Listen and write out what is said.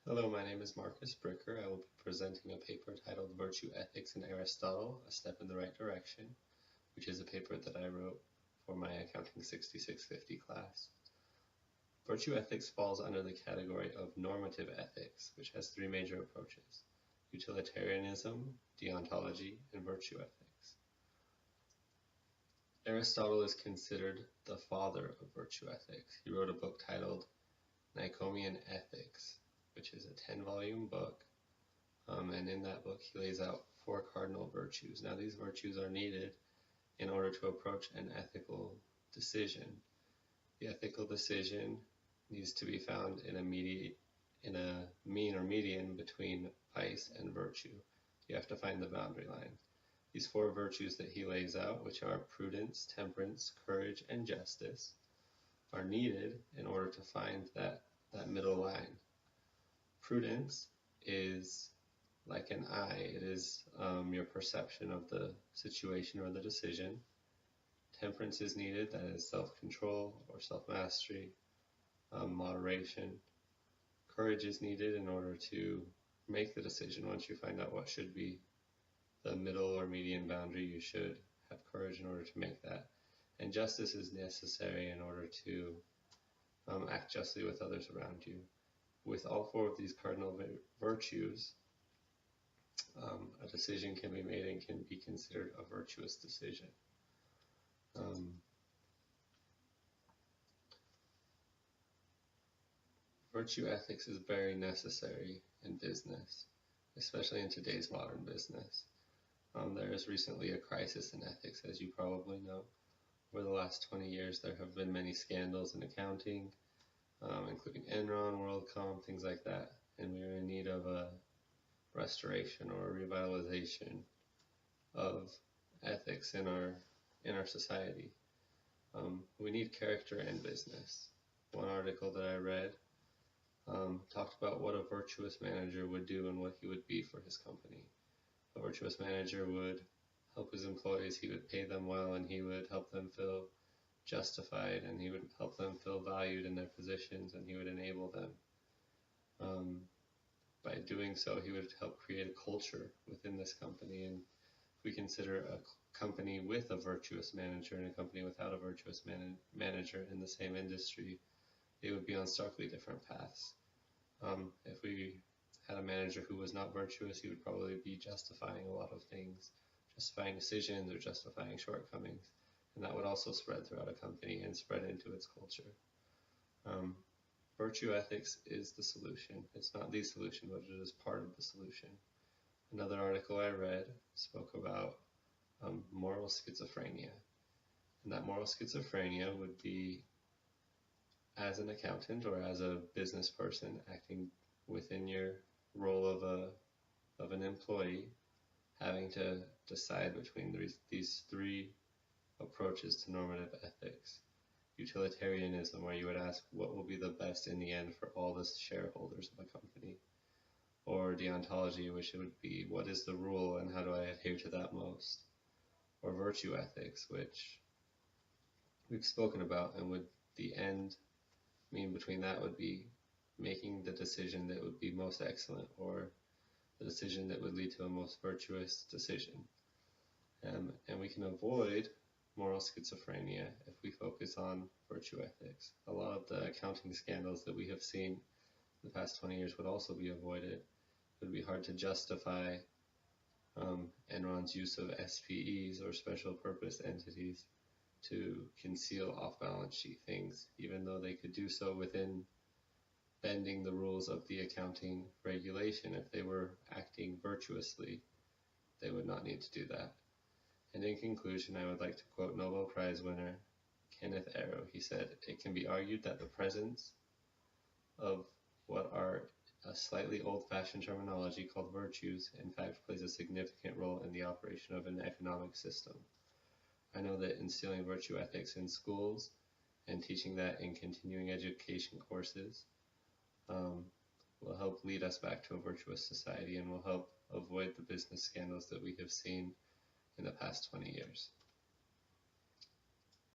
Hello, my name is Marcus Bricker. I will be presenting a paper titled Virtue Ethics in Aristotle, A Step in the Right Direction, which is a paper that I wrote for my Accounting 6650 class. Virtue ethics falls under the category of normative ethics, which has three major approaches: utilitarianism, deontology, and virtue ethics. Aristotle is considered the father of virtue ethics. He wrote a book titled Nicomachean Ethics, which is a 10-volume book. And in that book, he lays out four cardinal virtues. Now, these virtues are needed in order to approach an ethical decision. The ethical decision needs to be found in a mean or median between vice and virtue. You have to find the boundary line. These four virtues that he lays out, which are prudence, temperance, courage, and justice, are needed in order to find that middle line. Prudence is like an eye. It is your perception of the situation or the decision. Temperance is needed, that is self-control or self-mastery, moderation. Courage is needed in order to make the decision. Once you find out what should be the middle or median boundary, you should have courage in order to make that. And justice is necessary in order to act justly with others around you. With all four of these cardinal virtues, a decision can be made and can be considered a virtuous decision. Virtue ethics is very necessary in business, especially in today's modern business. There is recently a crisis in ethics, as you probably know. Over the last 20 years, there have been many scandals in accounting, including Enron, WorldCom, things like that, and we are in need of a restoration or a revitalization of ethics in our society. We need character in business. One article that I read talked about what a virtuous manager would do and what he would be for his company. A virtuous manager would help his employees, he would pay them well, and he would help them feel justified, and he would help them feel valued in their positions, and he would enable them. By doing so, he would help create a culture within this company. And if we consider a company with a virtuous manager and a company without a virtuous manager in the same industry, they would be on starkly different paths. If we had a manager who was not virtuous, he would probably be justifying a lot of things, justifying decisions or justifying shortcomings, and that would also spread throughout a company and spread into its culture. Virtue ethics is the solution. It's not the solution, but it is part of the solution. Another article I read spoke about moral schizophrenia, and that moral schizophrenia would be as an accountant or as a business person acting within your role of an employee, having to decide between these three approaches to normative ethics. Utilitarianism, where you would ask what will be the best in the end for all the shareholders of a company. Or deontology, which would be what is the rule and how do I adhere to that most. Or virtue ethics, which we've spoken about, and would the end mean between that would be making the decision that would be most excellent, or the decision that would lead to a most virtuous decision. And we can avoid moral schizophrenia if we focus on virtue ethics. A lot of the accounting scandals that we have seen in the past 20 years would also be avoided. It would be hard to justify Enron's use of SPEs or special purpose entities to conceal off-balance sheet things, even though they could do so within bending the rules of the accounting regulation. If they were acting virtuously, they would not need to do that. And in conclusion, I would like to quote Nobel Prize winner Kenneth Arrow. He said, "It can be argued that the presence of what are a slightly old-fashioned terminology called virtues in fact plays a significant role in the operation of an economic system. I know that instilling virtue ethics in schools and teaching that in continuing education courses will help lead us back to a virtuous society and will help avoid the business scandals that we have seen in the past 20 years.